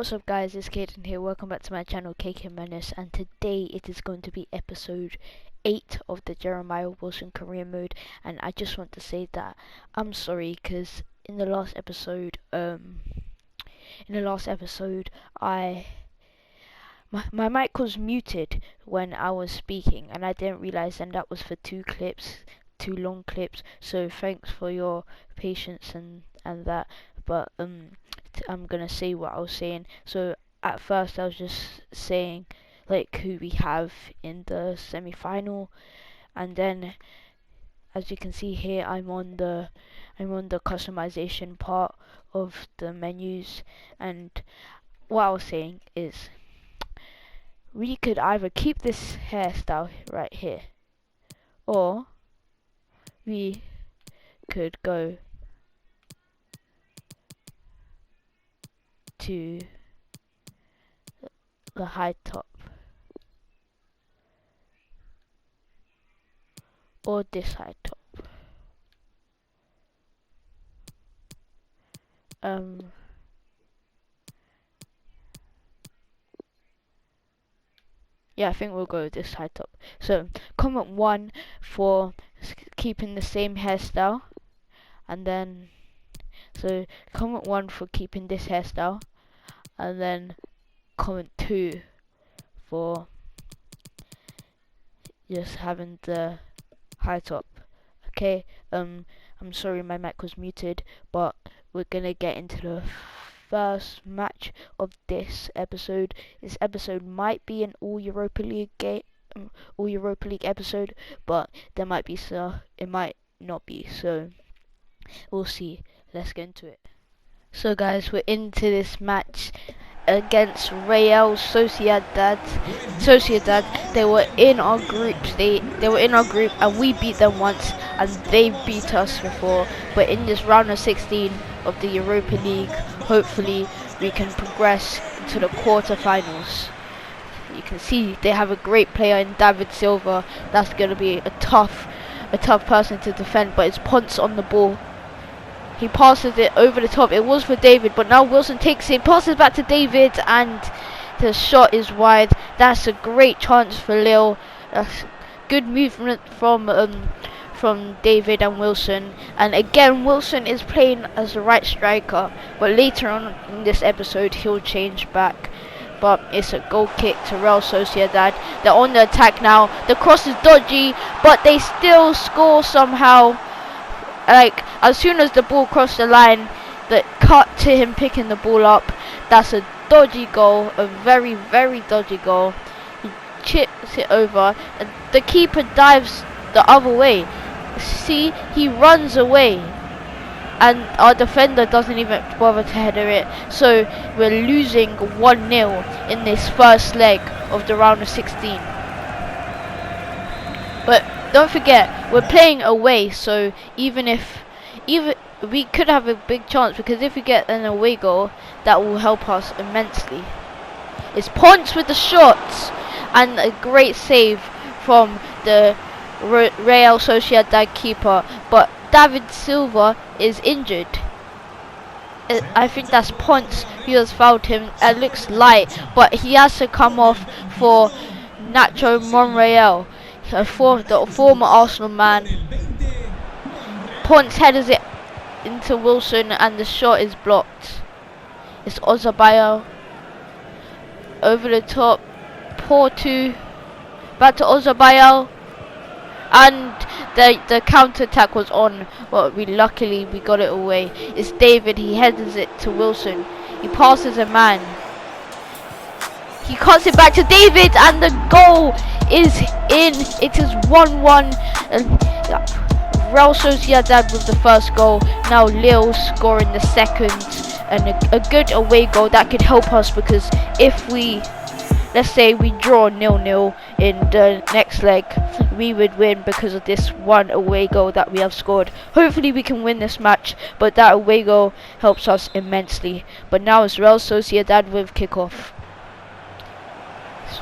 What's up guys, it's Kaden here, welcome back to my channel KK Menace, and today it is going to be episode 8 of the Jeremiah Wilson career mode. And I just want to say that I'm sorry, because in the last episode, my mic was muted when I was speaking, and I didn't realize, and that was for two long clips, so thanks for your patience and that. But I'm gonna say what I was saying. So at first I was just saying like who we have in the semi-final, and then as you can see here, I'm on the customization part of the menus. And what I was saying is we could either keep this hairstyle right here, or we could go to the high top, or this high top. Yeah, I think we'll go with this high top. So comment 1 for keeping the same hairstyle, and then so comment 1 for keeping this hairstyle, and then comment 2 for just having the high top. Okay, I'm sorry my mic was muted, but we're gonna get into the first match of this episode. This episode might be an all Europa League episode, but there might be it might not be, so we'll see. Let's get into it. So guys, we're into this match against Real Sociedad. They were in our groups. They were in our group, and we beat them once, and they beat us before. But in this round of 16 of the Europa League, hopefully we can progress into the quarterfinals. You can see they have a great player in David Silva. That's going to be a tough person to defend. But it's Ponce on the ball. He passes it over the top. It was for David, but now Wilson takes it, passes back to David, and the shot is wide. That's a great chance for Lille. That's good movement from David and Wilson. And again, Wilson is playing as the right striker, but later on in this episode he'll change back. But it's a goal kick to Real Sociedad. They're on the attack now. The cross is dodgy, but they still score somehow. Like, as soon as the ball crossed the line, the cut to him picking the ball up. That's a dodgy goal, a very, very dodgy goal. He chips it over, and the keeper dives the other way. See, he runs away, and our defender doesn't even bother to header it. So we're losing 1-0 in this first leg of the round of 16. But don't forget, we're playing away, so even we could have a big chance, because if we get an away goal, that will help us immensely. It's Ponce with the shots, and a great save from the Real Sociedad keeper, but David Silva is injured. I think that's Ponce who has fouled him. It looks light, but he has to come off for Nacho Monreal, the former Arsenal man. Ponce headers it into Wilson, and the shot is blocked. It's Ozabayel over the top. Porto back to Ozabayel, and the counter attack was on, but luckily we got it away. It's David. He headers it to Wilson. He passes a man. He cuts it back to David, and the goal is in. It is 1-1. Real Sociedad with the first goal. Now Lille scoring the second, and a good away goal that could help us, because if let's say we draw 0-0 in the next leg, we would win because of this one away goal that we have scored. Hopefully we can win this match, but that away goal helps us immensely. But now it's Real Sociedad with kickoff.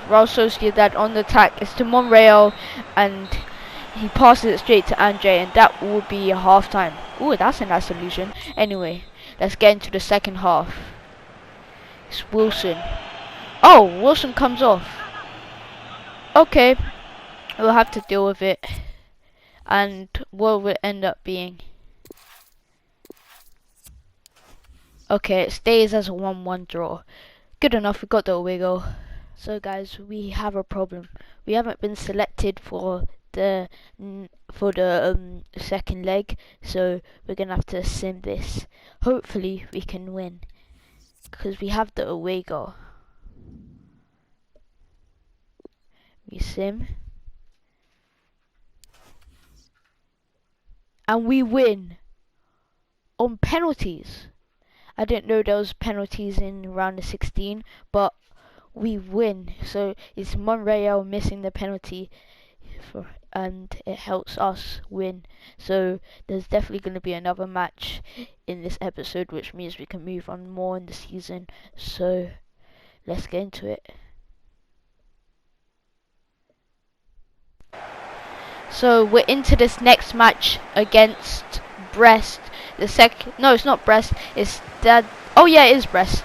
Real Sociedad on the attack. It's to Monreal, and he passes it straight to Andre, and that will be a half time. Ooh, that's a nice solution. Anyway, let's get into the second half. It's Wilson. Oh, Wilson comes off. Okay, we'll have to deal with it. And what will it end up being? Okay, it stays as a 1-1 draw. Good enough, we got the away goal. So guys, we have a problem. We haven't been selected for the second leg, so we're gonna have to sim this. Hopefully we can win, because we have the away goal. We sim and we win on penalties. I didn't know there was penalties in round of 16, but we win. So it's Monreal missing the penalty, and it helps us win. So there's definitely going to be another match in this episode, which means we can move on more in the season. So let's get into it. So we're into this next match against Brest. No, it's not Brest. It's Oh yeah, it is Brest.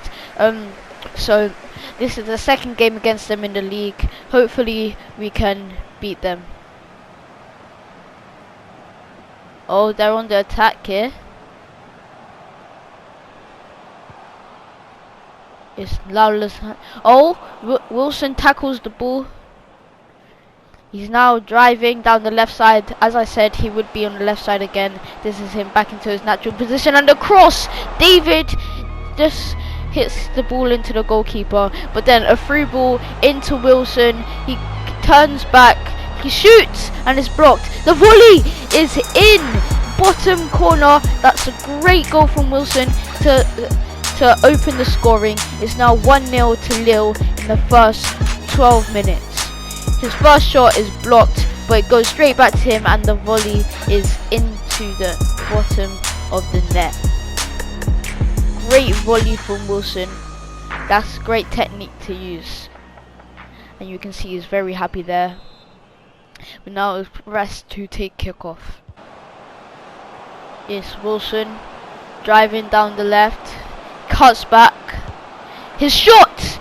So this is the second game against them in the league. Hopefully we can beat them. Oh, they're on the attack here. It's Lawless. Oh, Wilson tackles the ball. He's now driving down the left side. As I said, he would be on the left side again. This is him back into his natural position. And the cross! David just hits the ball into the goalkeeper. But then a through ball into Wilson. He turns back. He shoots and is blocked. The volley is in! Bottom corner. That's a great goal from Wilson to open the scoring. It's now 1-0 to Lille in the first 12 minutes. His first shot is blocked, but it goes straight back to him, and the volley is into the bottom of the net. Great volley from Wilson. That's great technique to use. And you can see he's very happy there. But now it's Brest to take kickoff. It's Wilson driving down the left, cuts back. His shot!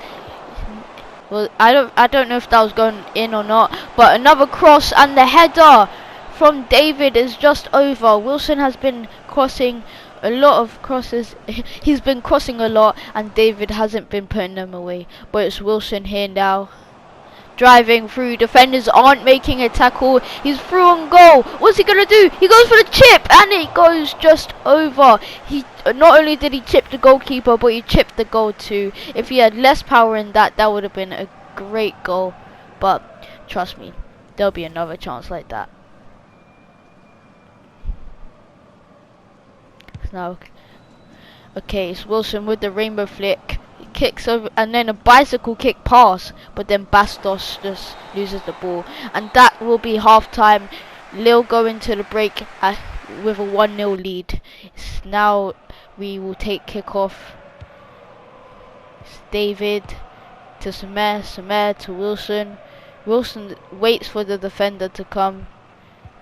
Well, I don't know if that was going in or not, but another cross, and the header from David is just over. Wilson has been crossing a lot of crosses. He's been crossing a lot, and David hasn't been putting them away. But it's Wilson here now, driving through. Defenders aren't making a tackle. He's through on goal. What's he gonna do? He goes for the chip, and it goes just over. He not only did he chip the goalkeeper, but he chipped the goal too. If he had less power in that would have been a great goal. But trust me, there'll be another chance like that. Now, okay, it's Wilson with the rainbow flick. He kicks over, and then a bicycle kick pass, but then Bastos just loses the ball, and that will be half time. Lille go into the break with a 1-0 lead. Now we will take kickoff. It's David to Samer to Wilson. Wilson waits for the defender to come.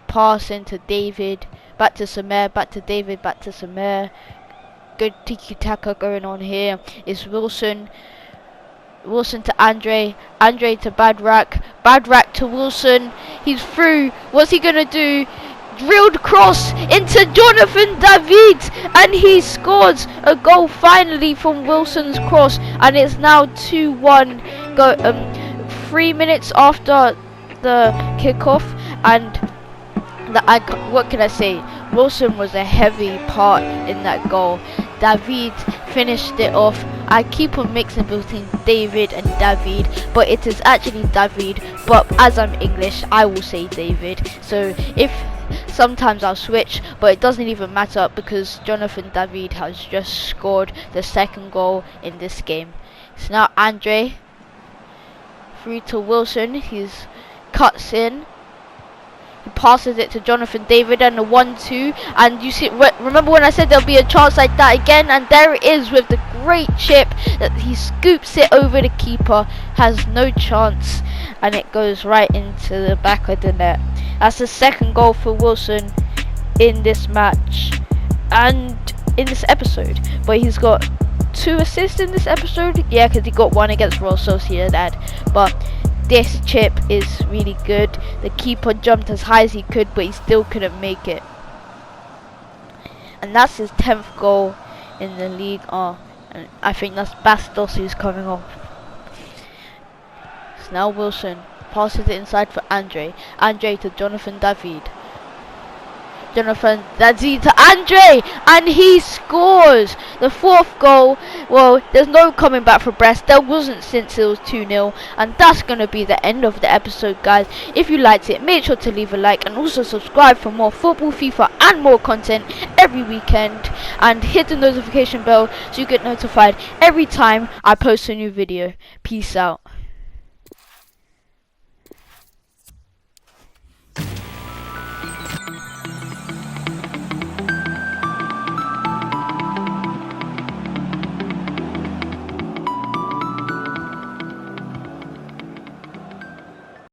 Pass into David. Back to Samer, back to David, back to Samer. Good tiki-taka going on here. It's Wilson. Wilson to Andre. Andre to Badrak. Badrak to Wilson. He's through. What's he gonna do? Drilled cross into Jonathan David, and he scores a goal finally from Wilson's cross, and it's now 2-1. 3 minutes after the kickoff, and what can I say? Wilson was a heavy part in that goal. David finished it off. I keep on mixing between David and David, but it is actually David. But as I'm English, I will say David. So if sometimes I'll switch, but it doesn't even matter because Jonathan David has just scored the second goal in this game. So now Andre through to Wilson. He's cuts in. He passes it to Jonathan David, and a 1-2. And you see, remember when I said there'll be a chance like that again? And there it is with the great chip that he scoops it over the keeper. Has no chance, and it goes right into the back of the net. That's the second goal for Wilson in this match and in this episode. But he's got 2 assists in this episode. Yeah, because he got 1 against Real Sociedad. But this chip is really good. The keeper jumped as high as he could, but he still couldn't make it. And that's his 10th goal in the league. Oh, and I think that's Bastos who's coming off. It's now Wilson. Passes it inside for Andre. Andre to Jonathan David. Jonathan David to Andre, and he scores the 4th goal. Well, there's no coming back for Brest. There wasn't since it was 2-0, and that's gonna be the end of the episode, guys. If you liked it, make sure to leave a like and also subscribe for more football, FIFA, and more content every weekend, and hit the notification bell so you get notified every time I post a new video. Peace out.